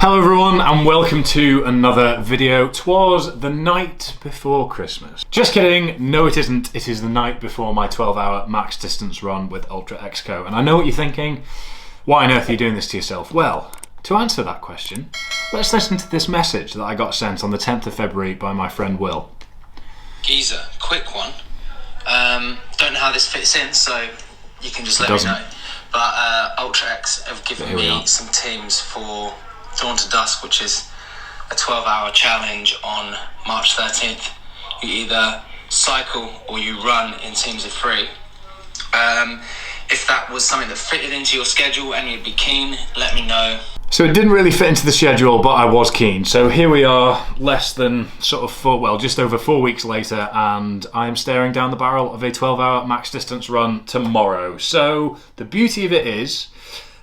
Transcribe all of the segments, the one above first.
Hello everyone and welcome to another video. 'Twas the night before Christmas. Just kidding, no it isn't. It is the night before my 12-hour max distance run with Ultra Exco. And I know what you're thinking, why on earth are you doing this to yourself? Well, to answer that question, let's listen to this message that I got sent on the 10th of February by my friend Will. Geezer, quick one. Don't know how this fits in, so you can just let me know. But Ultra X have given me some teams for Dawn to Dusk, which is a 12-hour challenge on March 13th. You either cycle or you run in teams of 3. If that was something that fitted into your schedule and you'd be keen, let me know. So it didn't really fit into the schedule, but I was keen. So here we are, less than just over 4 weeks later, and I'm staring down the barrel of a 12-hour max distance run tomorrow. So the beauty of it is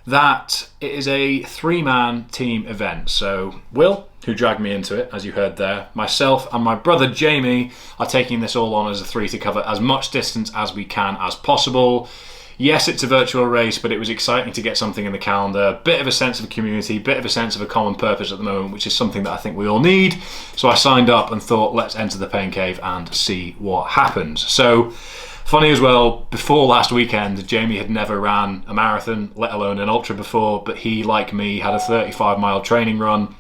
that it is a 3-man team event. So Will, who dragged me into it, as you heard there, myself and my brother Jamie are taking this all on as a 3 to cover as much distance as we can as possible. Yes, it's a virtual race, but it was exciting to get something in the calendar. Bit of a sense of a community, bit of a sense of a common purpose at the moment, which is something that I think we all need. So I signed up and thought, let's enter the pain cave and see what happens. So funny as well, before last weekend, Jamie had never ran a marathon, let alone an ultra before, but he, like me, had a 35-mile training run,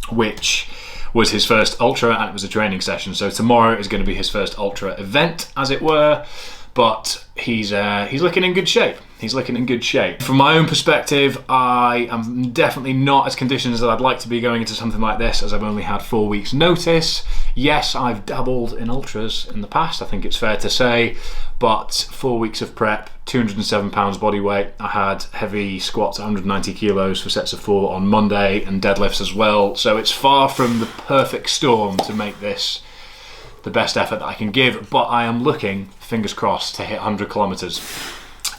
which was his first ultra, and it was a training session. So tomorrow is going to be his first ultra event, as it were. But he's looking in good shape. He's looking in good shape. From my own perspective, I am definitely not as conditioned as I'd like to be going into something like this, as I've only had 4 weeks notice. Yes, I've dabbled in ultras in the past, I think it's fair to say, but 4 weeks of prep, 207 pounds body weight. I had heavy squats, 190 kilos for sets of 4 on Monday, and deadlifts as well. So it's far from the perfect storm to make this the best effort that I can give, but I am looking, fingers crossed, to hit 100 kilometers.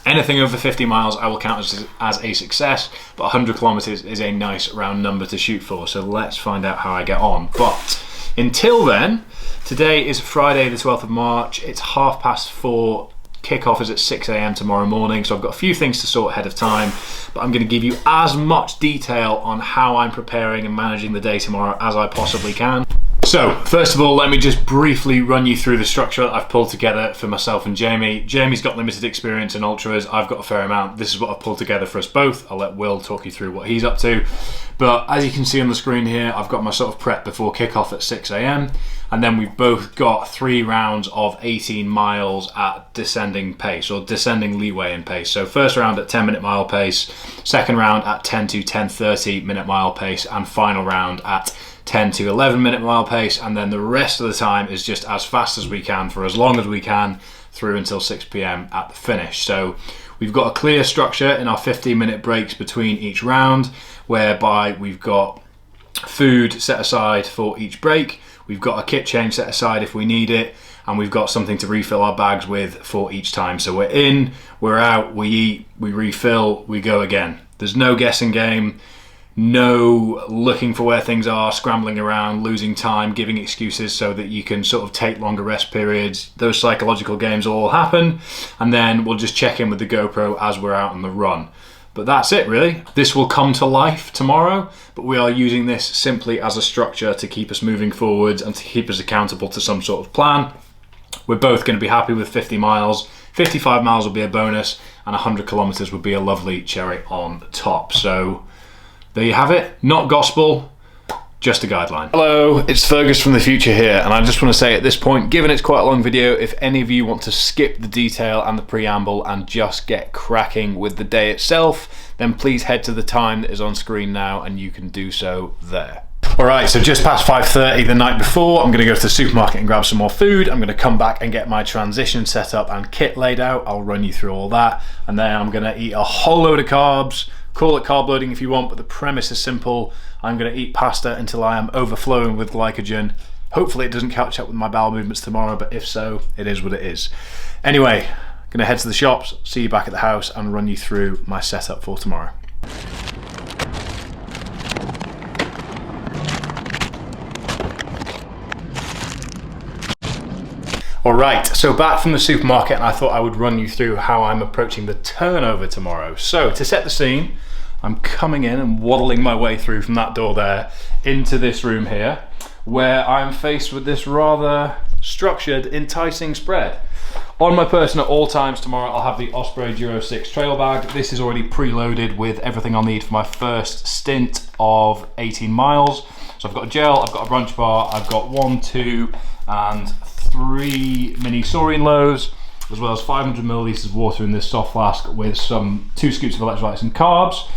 Anything over 50 miles I will count as a success, but 100 kilometers is a nice round number to shoot for, so let's find out how I get on. But until then, today is Friday the 12th of March, it's 4:30, kickoff is at 6 AM tomorrow morning, so I've got a few things to sort ahead of time, but I'm going to give you as much detail on how I'm preparing and managing the day tomorrow as I possibly can. So, first of all, let me just briefly run you through the structure that I've pulled together for myself and Jamie. Jamie's got limited experience in ultras, I've got a fair amount. This is what I've pulled together for us both. I'll let Will talk you through what he's up to. But as you can see on the screen here, I've got my sort of prep before kickoff at 6 AM. And then we've both got 3 rounds of 18 miles at descending pace, or descending leeway in pace. So first round at 10-minute mile pace, second round at 10 to 10:30 minute mile pace, and final round at 10 to 11-minute mile pace, and then the rest of the time is just as fast as we can for as long as we can through until 6 PM at the finish. So we've got a clear structure in our 15-minute breaks between each round, whereby we've got food set aside for each break, we've got a kit change set aside if we need it, and we've got something to refill our bags with for each time. So we're in, we're out, we eat, we refill, we go again. There's no guessing game. No looking for where things are, scrambling around, losing time, giving excuses so that you can sort of take longer rest periods. Those psychological games will all happen, and then we'll just check in with the GoPro as we're out on the run. But that's it really. This will come to life tomorrow, but we are using this simply as a structure to keep us moving forwards and to keep us accountable to some sort of plan. We're both going to be happy with 50 miles. 55 miles will be a bonus, and 100 kilometers would be a lovely cherry on top. So there you have it, not gospel, just a guideline. Hello, it's Fergus from the future here, and I just want to say at this point, given it's quite a long video, if any of you want to skip the detail and the preamble and just get cracking with the day itself, then please head to the time that is on screen now and you can do so there. Alright, so just past 5:30 the night before, I'm going to go to the supermarket and grab some more food. I'm going to come back and get my transition set up and kit laid out. I'll run you through all that, and then I'm going to eat a whole load of carbs. Call it carb loading if you want, but the premise is simple. I'm going to eat pasta until I am overflowing with glycogen. Hopefully it doesn't catch up with my bowel movements tomorrow, but if so, it is what it is. Anyway, I'm going to head to the shops, see you back at the house, and run you through my setup for tomorrow. Alright, so back from the supermarket, and I thought I would run you through how I'm approaching the turnover tomorrow. So to set the scene, I'm coming in and waddling my way through from that door there into this room here, where I'm faced with this rather structured, enticing spread. On my person at all times tomorrow, I'll have the Osprey Duro 6 trail bag. This is already preloaded with everything I'll need for my first stint of 18 miles. So I've got a gel, I've got a brunch bar, I've got 1, 2, and 3 mini saurine loaves, as well as 500 millilitres of water in this soft flask with some 2 scoops of electrolytes and carbs.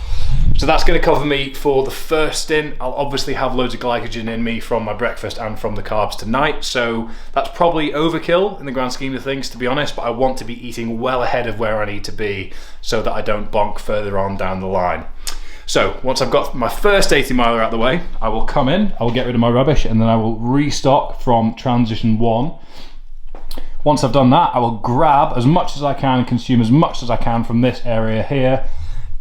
So that's going to cover me for the first stint. I'll obviously have loads of glycogen in me from my breakfast and from the carbs tonight, so that's probably overkill in the grand scheme of things, to be honest, but I want to be eating well ahead of where I need to be so that I don't bonk further on down the line. So once I've got my first 80 miler out the way, I will come in, I will get rid of my rubbish, and then I will restock from transition 1. Once I've done that, I will grab as much as I can and consume as much as I can from this area here,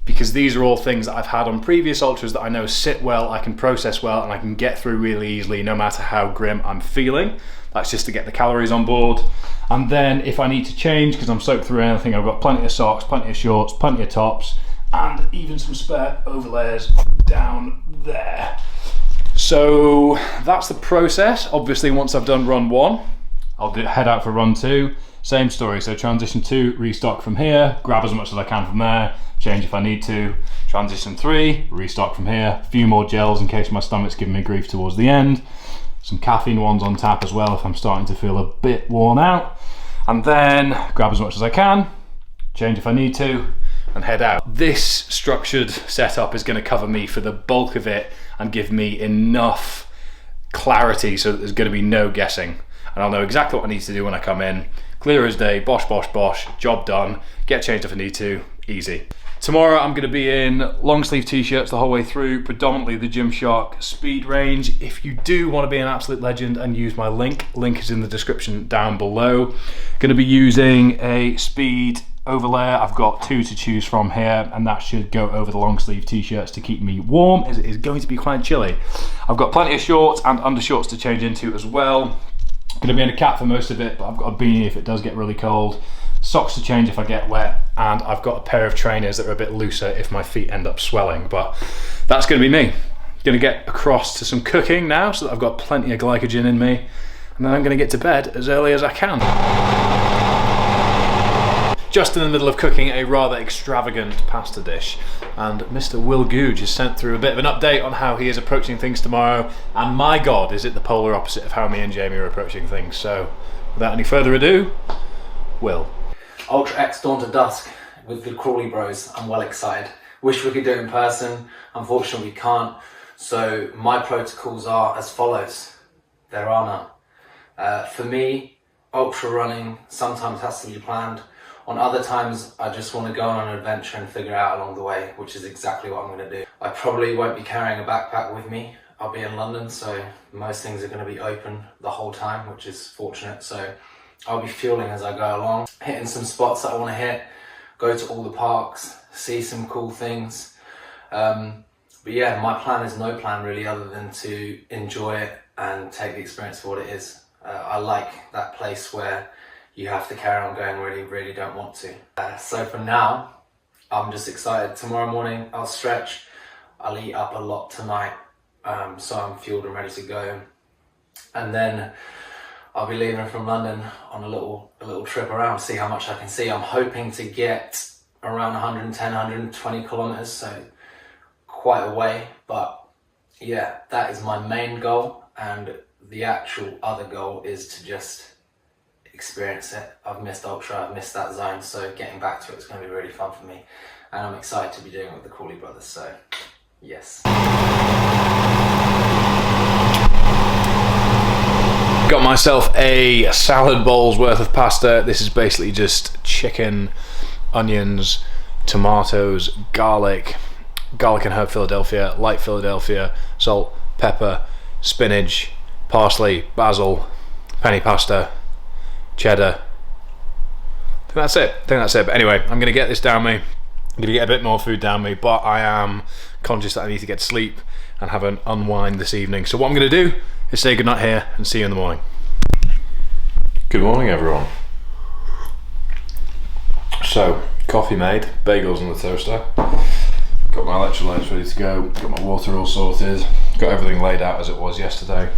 because these are all things that I've had on previous ultras that I know sit well, I can process well, and I can get through really easily no matter how grim I'm feeling. That's just to get the calories on board. And then if I need to change, because I'm soaked through anything, I've got plenty of socks, plenty of shorts, plenty of tops, and even some spare overlayers down there. So that's the process. Obviously, once I've done run 1, I'll head out for run 2. Same story, so transition 2, restock from here, grab as much as I can from there, change if I need to. Transition 3, restock from here, a few more gels in case my stomach's giving me grief towards the end. Some caffeine ones on tap as well if I'm starting to feel a bit worn out. And then grab as much as I can, change if I need to, and head out. This structured setup is going to cover me for the bulk of it and give me enough clarity so that there's going to be no guessing. And I'll know exactly what I need to do when I come in. Clear as day, bosh, bosh, bosh, job done, get changed if I need to, easy. Tomorrow I'm going to be in long sleeve t-shirts the whole way through, predominantly the Gymshark speed range. If you do want to be an absolute legend and use my link is in the description down below. Going to be using a speed overlayer. I've got 2 to choose from here, and that should go over the long sleeve t-shirts to keep me warm, as it is going to be quite chilly. I've got plenty of shorts and undershorts to change into as well. Going to be in a cap for most of it, but I've got a beanie if it does get really cold. Socks to change if I get wet, and I've got a pair of trainers that are a bit looser if my feet end up swelling. But that's going to be me. Going to get across to some cooking now so that I've got plenty of glycogen in me, and then I'm going to get to bed as early as I can. Just in the middle of cooking a rather extravagant pasta dish, and Mr. Will Googe has sent through a bit of an update on how he is approaching things tomorrow, and my god, is it the polar opposite of how me and Jamie are approaching things. So without any further ado, Will. Ultra X Dawn to Dusk with the Crawley bros. I'm well excited. Wish we could do it in person. Unfortunately we can't. So my protocols are as follows. There are none. For me, ultra running sometimes has to be planned. On other times, I just want to go on an adventure and figure it out along the way, which is exactly what I'm going to do. I probably won't be carrying a backpack with me. I'll be in London, so most things are going to be open the whole time, which is fortunate. So I'll be fueling as I go along, hitting some spots that I want to hit, go to all the parks, see some cool things. But yeah, my plan is no plan really, other than to enjoy it and take the experience for what it is. I like that place where you have to carry on going when you really don't want to. So for now, I'm just excited. Tomorrow morning, I'll stretch. I'll eat up a lot tonight, so I'm fueled and ready to go. And then I'll be leaving from London on a little trip around, see how much I can see. I'm hoping to get around 110, 120 kilometers, so quite a way. But yeah, that is my main goal, and the actual other goal is to just experience it. I've missed ultra, I've missed that zone, so getting back to it is going to be really fun for me, and I'm excited to be doing it with the Crawley brothers, so yes. Got myself a salad bowl's worth of pasta. This is basically just chicken, onions, tomatoes, garlic and herb Philadelphia, light Philadelphia, salt, pepper, spinach, parsley, basil, penny pasta, cheddar. I think that's it. But anyway, I'm going to get this down me. I'm going to get a bit more food down me, but I am conscious that I need to get to sleep and have an unwind this evening. So what I'm going to do is say goodnight here and see you in the morning. Good morning, everyone. So, coffee made, bagels in the toaster. Got my electrolytes ready to go, got my water all sorted, got everything laid out as it was yesterday,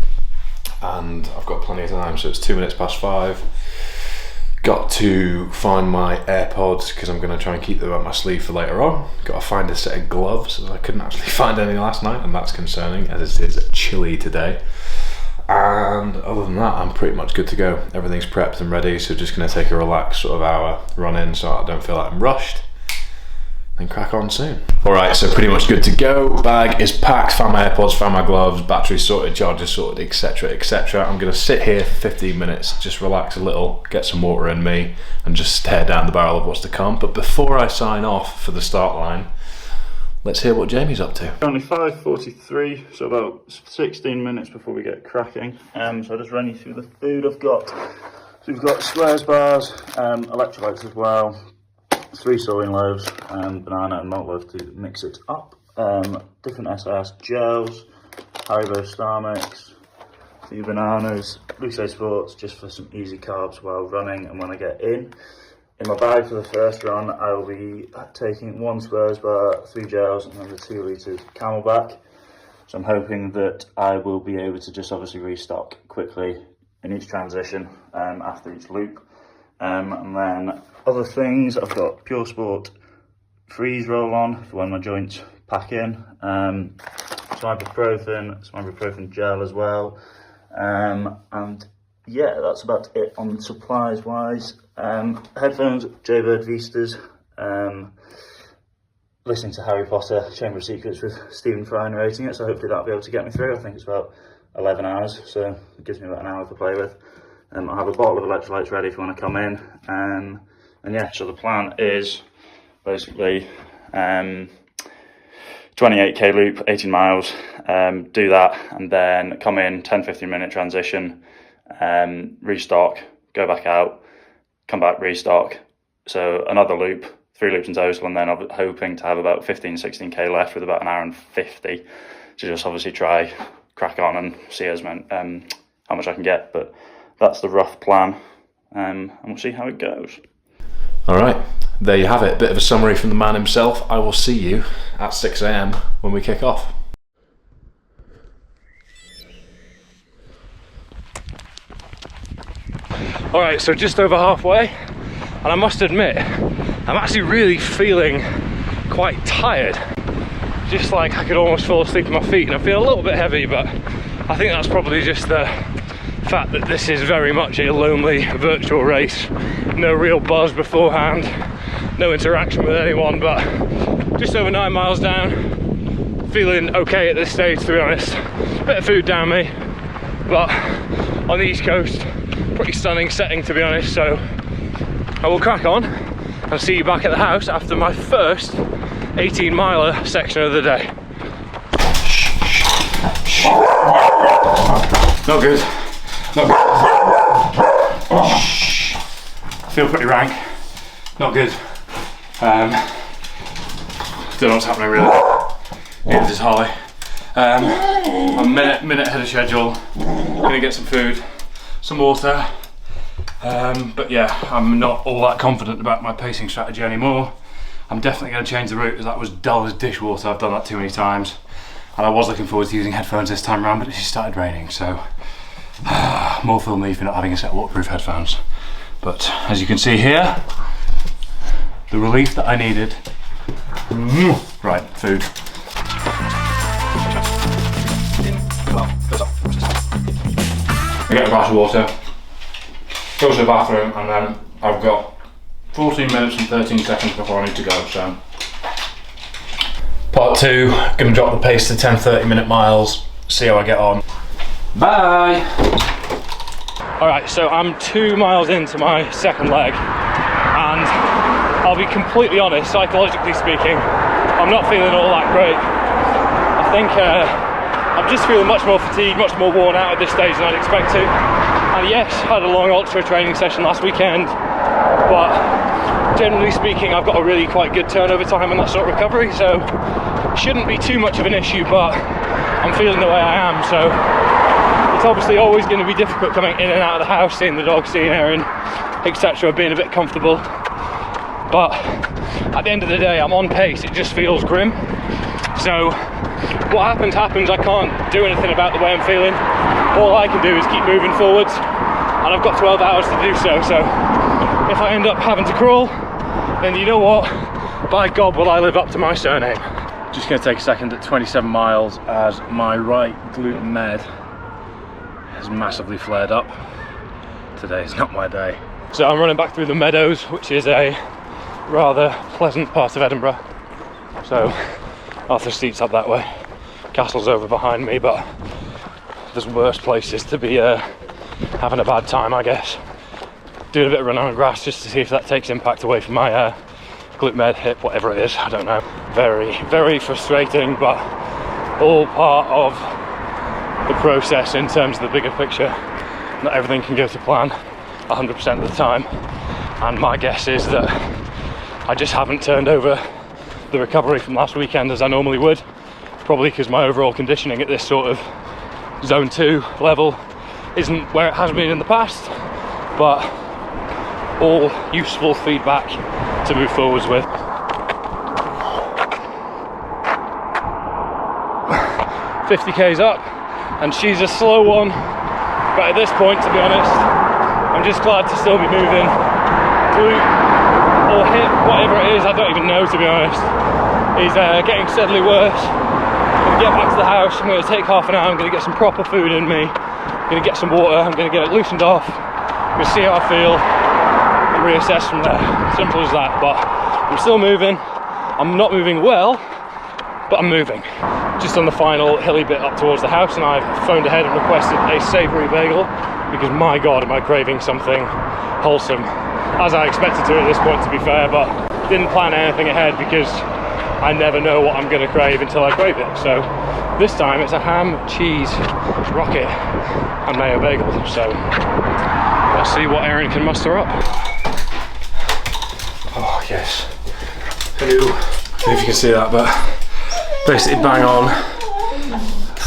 and I've got plenty of time, so it's 5:02. Got to find my AirPods because I'm going to try and keep them up my sleeve for later on. Got to find a set of gloves, as I couldn't actually find any last night, and that's concerning as it is chilly today. And other than that, I'm pretty much good to go. Everything's prepped and ready, so just going to take a relaxed sort of hour run in so I don't feel like I'm rushed. Then crack on soon. Alright, so pretty much good to go. Bag is packed, found my AirPods, found my gloves, batteries sorted, chargers sorted, etc, etc. I'm going to sit here for 15 minutes, just relax a little, get some water in me, and just stare down the barrel of what's to come. But before I sign off for the start line, let's hear what Jamie's up to. Only 5:43, so about 16 minutes before we get cracking. So I'll just run you through the food I've got. So we've got squares bars, electrolytes as well, 3 sewing loaves, banana and malt loaf to mix it up. Different SS gels, Haribo Star Mix, 2 bananas, Lucé Sports just for some easy carbs while running and when I get in. In my bag for the first run, I will be taking 1 squares bar, 3 gels, and then the 2 litres Camelback. So I'm hoping that I will be able to just obviously restock quickly in each transition after each loop. And then other things, I've got Pure Sport freeze roll on for when my joints pack in. Some ibuprofen gel as well. And yeah, that's about it on supplies wise. Headphones, Jaybird Vistas. Listening to Harry Potter Chamber of Secrets with Stephen Fry narrating it, so hopefully that'll be able to get me through. I think it's about 11 hours, so it gives me about an hour to play with. I'll have a bottle of electrolytes ready for when I come in. And yeah, so the plan is basically 28k loop, 18 miles, do that, and then come in, 10-15 minute transition, restock, go back out, come back, restock. So another loop, 3 loops in total, and then I'm hoping to have about 15-16k left with about an hour and 50 to just obviously try, crack on and see how much I can get. But that's the rough plan, and we'll see how it goes. All right, there you have it. Bit of a summary from the man himself. I will see you at 6 AM when we kick off. All right, so just over halfway, and I must admit, I'm actually really feeling quite tired. Just like I could almost fall asleep on my feet, and I feel a little bit heavy, but I think that's probably just the fact that this is very much a lonely virtual race. No real buzz beforehand, no interaction with anyone, but just over 9 miles down, feeling okay at this stage, to be honest. Bit of food down me, but on the East Coast, pretty stunning setting, to be honest. So I will crack on and see you back at the house after my first 18 miler section of the day. Not good. Not good. Feel pretty rank. Not good. Don't know what's happening really. Neither does Holly. I'm a minute ahead of schedule. Gonna get some food, some water. But yeah, I'm not all that confident about my pacing strategy anymore. I'm definitely going to change the route, as that was dull as dishwater. I've done that too many times. And I was looking forward to using headphones this time around, but it just started raining, so more for me for not having a set of waterproof headphones. But as you can see here, the relief that I needed. Right, food. I get a glass of water, go to the bathroom, and then I've got 14 minutes and 13 seconds before I need to go, so. Part 2, gonna drop the pace to 10-30 minute miles, see how I get on. Bye! Alright, so I'm 2 miles into my second leg, and I'll be completely honest, psychologically speaking, I'm not feeling all that great. I think I'm just feeling much more fatigued, much more worn out at this stage than I'd expect to. And yes, had a long ultra training session last weekend, but generally speaking, I've got a really quite good turnover time on that sort of recovery, so it shouldn't be too much of an issue, but I'm feeling the way I am, so it's obviously always going to be difficult coming in and out of the house, seeing the dog, seeing Erin, etc., being a bit comfortable. But at the end of the day, I'm on pace, it just feels grim. So what happens, I can't do anything about the way I'm feeling. All I can do is keep moving forwards, and I've got 12 hours to do so. So if I end up having to crawl, then you know what, by God will I live up to my surname. Just going to take a second at 27 miles as my right glute med has massively flared up. Today is not my day. So I'm running back through the meadows, which is a rather pleasant part of Edinburgh. So Arthur's Seat's up that way, Castle's over behind me, but there's worse places to be having a bad time, I guess. Doing a bit of running on grass just to see if that takes impact away from my glute med, hip, whatever it is, I don't know. Very, very frustrating, but all part of the process in terms of the bigger picture. Not everything can go to plan 100% of the time, and my guess is that I just haven't turned over the recovery from last weekend as I normally would, probably because my overall conditioning at this sort of zone 2 level isn't where it has been in the past, but all useful feedback to move forwards with. 50k's up, and she's a slow one, but at this point, to be honest, I'm just glad to still be moving. Glute or hip, whatever it is, I don't even know, to be honest, is getting steadily worse. I'm going to get back to the house, I'm going to take half an hour, I'm going to get some proper food in me, I'm going to get some water, I'm going to get it loosened off, I'm going to see how I feel, and reassess from there. Simple as that, but I'm still moving. I'm not moving well, but I'm moving. Just on the final hilly bit up towards the house, and I've phoned ahead and requested a savoury bagel, because my God, am I craving something wholesome. As I expected to at this point, to be fair, but didn't plan anything ahead because I never know what I'm going to crave until I crave it. So this time it's a ham, cheese, rocket and mayo bagel. So let's see what Erin can muster up. Oh yes. Hello. I don't know if you can see that, but basically bang on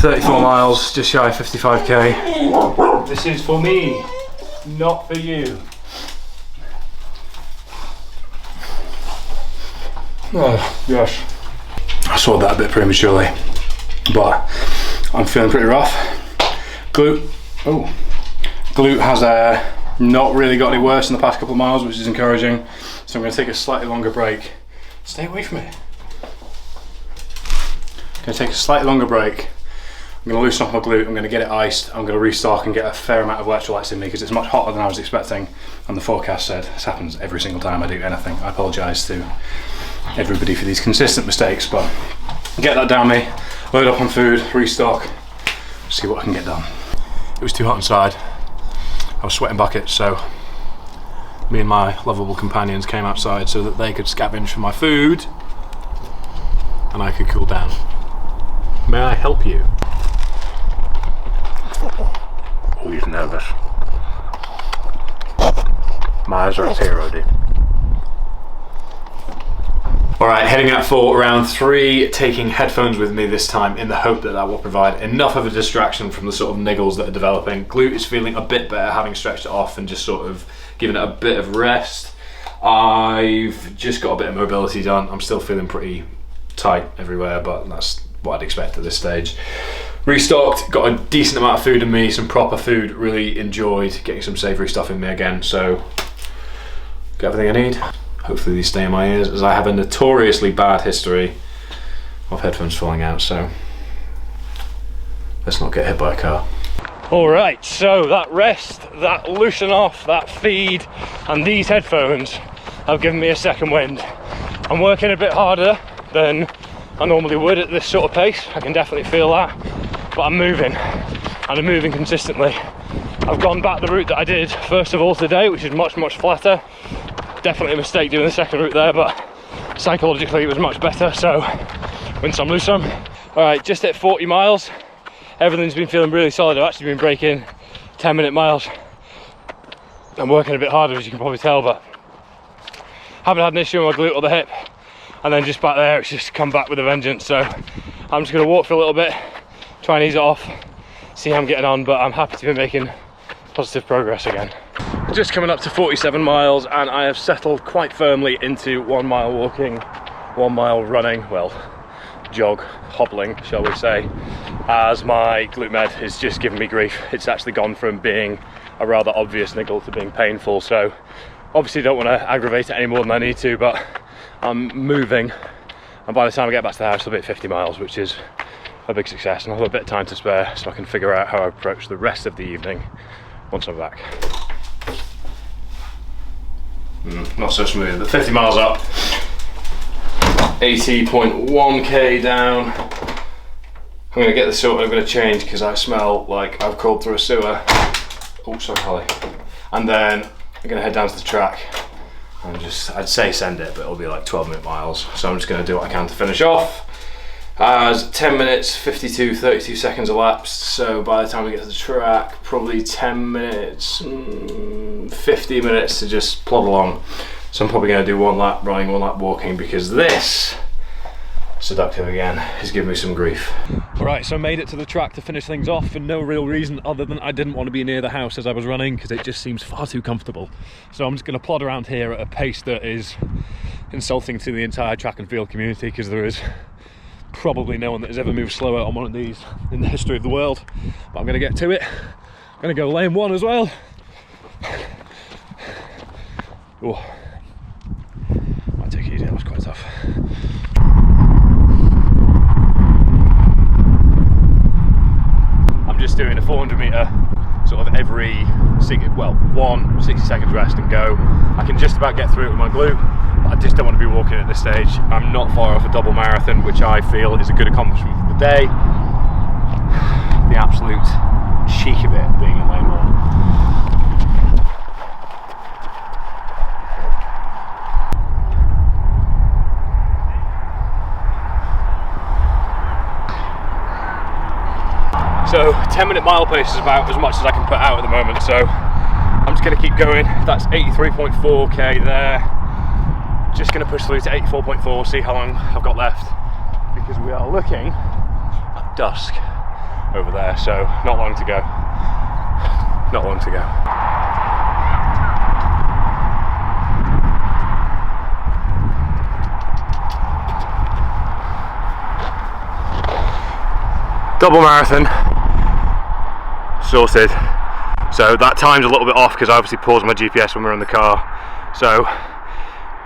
34 miles, just shy of 55k. This is for me, not for you. Oh, gosh. I swallowed that a bit prematurely, but I'm feeling pretty rough. Glute has not really got any worse in the past couple of miles, which is encouraging. So I'm going to take a slightly longer break. Stay away from it. I'm going to take a slightly longer break. I'm going to loosen off my glute, I'm going to get it iced, I'm going to restock and get a fair amount of electrolytes in me because it's much hotter than I was expecting, and the forecast said this happens every single time I do anything. I apologise to everybody for these consistent mistakes, but get that down me, load up on food, restock, see what I can get done. It was too hot inside, I was sweating buckets, so me and my lovable companions came outside so that they could scavenge for my food and I could cool down. May I help you? Oh, he's nervous. My eyes are tear-rody. Alright, heading out for round 3, taking headphones with me this time in the hope that that will provide enough of a distraction from the sort of niggles that are developing. Glute is feeling a bit better having stretched it off and just sort of given it a bit of rest. I've just got a bit of mobility done. I'm still feeling pretty tight everywhere, but that's what I'd expect at this stage. Restocked, got a decent amount of food in me, some proper food, really enjoyed getting some savoury stuff in me again, so got everything I need. Hopefully these stay in my ears, as I have a notoriously bad history of headphones falling out, so let's not get hit by a car. Alright, so that rest, that loosen off, that feed, and these headphones have given me a second wind. I'm working a bit harder than I normally would at this sort of pace, I can definitely feel that, but I'm moving, and I'm moving consistently. I've gone back the route that I did first of all today, which is much flatter. Definitely a mistake doing the second route there, but psychologically it was much better, so win some, lose some. Alright, just at 40 miles, everything's been feeling really solid. I've actually been breaking 10-minute miles. I'm working a bit harder, as you can probably tell, but haven't had an issue with my glute or the hip. And then just back there, it's just come back with a vengeance. So I'm just going to walk for a little bit, try and ease it off, see how I'm getting on, but I'm happy to be making positive progress again. Just coming up to 47 miles, and I have settled quite firmly into 1 mile walking, 1 mile running, well, jog, hobbling, shall we say, as my glute med is just giving me grief. It's actually gone from being a rather obvious niggle to being painful, so obviously don't want to aggravate it any more than I need to, but I'm moving, and by the time I get back to the house I'll be at 50 miles, which is a big success, and I'll have a bit of time to spare so I can figure out how I approach the rest of the evening once I'm back. Not so smooth, but 50 miles up, 80.1k down. I'm going to get this sorted, I'm going to change because I smell like I've crawled through a sewer. Oh, sorry, Crawley. And then I'm going to head down to the track and just, I'd say send it, but it'll be like 12-minute miles. So I'm just going to do what I can to finish off. As 10 minutes, 32 seconds elapsed, so by the time we get to the track, probably 10 minutes, 50 minutes to just plod along. So I'm probably going to do 1 lap running, 1 lap walking, because this, seductive again, is giving me some grief. Alright, so I made it to the track to finish things off for no real reason other than I didn't want to be near the house as I was running because it just seems far too comfortable. So I'm just going to plod around here at a pace that is insulting to the entire track and field community, because there is probably no one that has ever moved slower on one of these in the history of the world. But I'm going to get to it. I'm going to go lane 1 as well. Oh, might take it easy, that was quite tough. I'm just doing a 400 metre sort of every, one 60 seconds rest and go. I can just about get through it with my glute, but I just don't want to be walking at this stage. I'm not far off a double marathon, which I feel is a good accomplishment for the day. The absolute cheek of it being in lane 1. So 10-minute mile pace is about as much as I can put out at the moment, so I'm just going to keep going. That's 83.4k there. Just going to push through to 84.4, see how long I've got left, because we are looking at dusk over there, so not long to go. Not long to go. Double marathon sorted. So that time's a little bit off because I obviously paused my GPS when we were in the car. So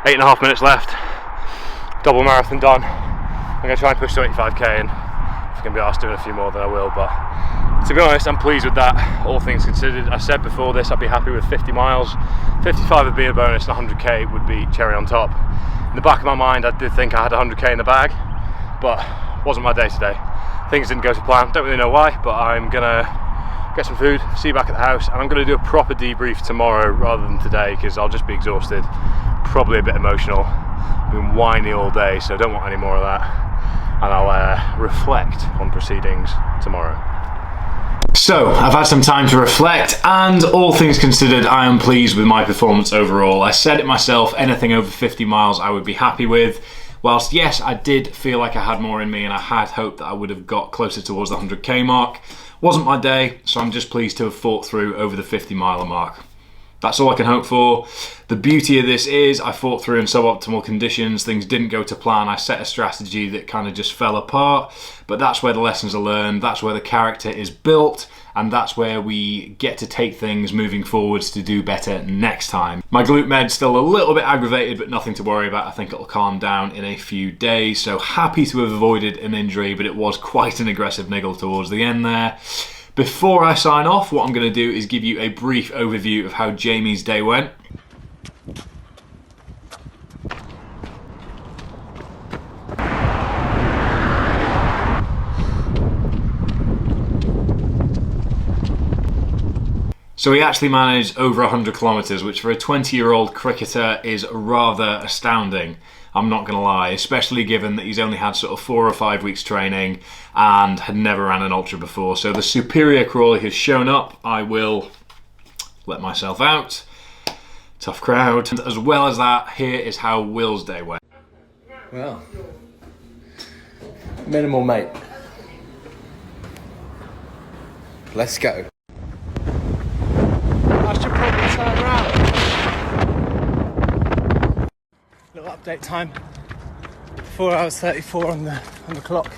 8.5 minutes left. Double marathon done. I'm going to try and push to 85k, and if I can be asked doing a few more then I will, but to be honest I'm pleased with that, all things considered. I said before this I'd be happy with 50 miles. 55 would be a bonus and 100k would be cherry on top. In the back of my mind I did think I had 100k in the bag, but wasn't my day today. Things didn't go to plan, don't really know why, but I'm gonna get some food, see you back at the house, and I'm gonna do a proper debrief tomorrow rather than today because I'll just be exhausted, probably a bit emotional. I've been whiny all day, so I don't want any more of that, and I'll reflect on proceedings tomorrow. So, I've had some time to reflect, and all things considered, I am pleased with my performance overall. I said it myself, anything over 50 miles I would be happy with. Whilst yes, I did feel like I had more in me and I had hoped that I would have got closer towards the 100k mark. Wasn't my day, so I'm just pleased to have fought through over the 50 mile mark. That's all I can hope for. The beauty of this is I fought through in suboptimal conditions, things didn't go to plan, I set a strategy that kind of just fell apart, but that's where the lessons are learned, that's where the character is built, and that's where we get to take things moving forwards to do better next time. My glute med's still a little bit aggravated, but nothing to worry about. I think it'll calm down in a few days, so happy to have avoided an injury, but it was quite an aggressive niggle towards the end there. Before I sign off, what I'm going to do is give you a brief overview of how Jamie's day went. So he actually managed over 100 kilometres, which for a 20-year-old cricketer is rather astounding. I'm not going to lie, especially given that he's only had sort of 4 or 5 weeks training and had never ran an ultra before. So the superior Crawley has shown up. I will let myself out. Tough crowd. And as well as that, here is how Will's day went. Well, minimal, mate. Let's go. I should probably turn around. update time. 4 hours 34 on the clock.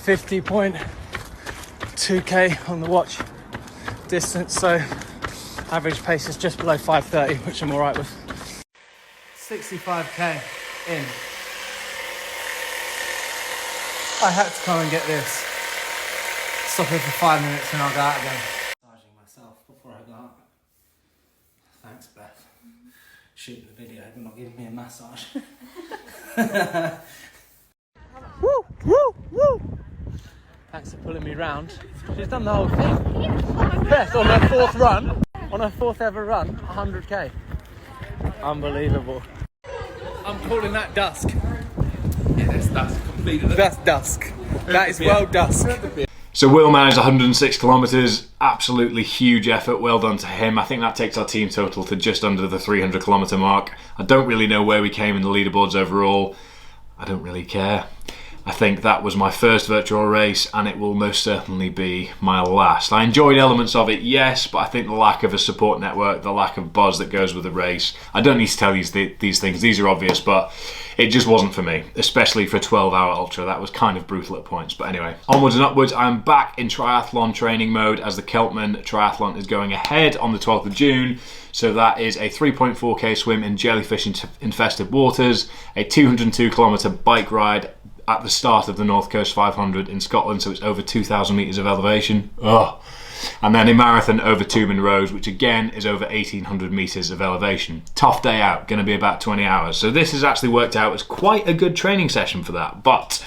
50.2k on the watch distance, so average pace is just below 5:30, which I'm alright with. 65k in. I had to come and get this. Stop here for 5 minutes and I'll go out again. Massaging myself before I go out. Thanks, Beth. Shooting the video but not giving me a massage. Woo, woo, woo! Thanks for pulling me round. She's done the whole thing. Beth, on her 4th run, on her 4th ever run, 100k. Unbelievable. I'm calling that dusk. Yeah, that's completed. That's dusk. That is well dusk. So Will managed 106 kilometres, absolutely huge effort, well done to him. I think that takes our team total to just under the 300 kilometre mark. I don't really know where we came in the leaderboards overall. I don't really care. I think that was my first virtual race and it will most certainly be my last. I enjoyed elements of it, yes, but I think the lack of a support network, the lack of buzz that goes with the race, I don't need to tell you these things, these are obvious, but it just wasn't for me, especially for a 12-hour ultra. That was kind of brutal at points. But anyway, onwards and upwards, I'm back in triathlon training mode as the Keltman Triathlon is going ahead on the 12th of June. So that is a 3.4k swim in jellyfish-infested waters, a 202 kilometre bike ride at the start of the North Coast 500 in Scotland, so it's over 2,000 metres of elevation. Ugh. And then a marathon over Tumen Road, which again is over 1,800 metres of elevation. Tough day out, going to be about 20 hours. So this has actually worked out as quite a good training session for that. But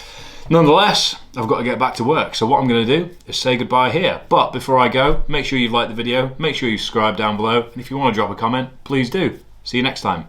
nonetheless, I've got to get back to work. So what I'm going to do is say goodbye here. But before I go, make sure you've liked the video, make sure you subscribe down below, and if you want to drop a comment, please do. See you next time.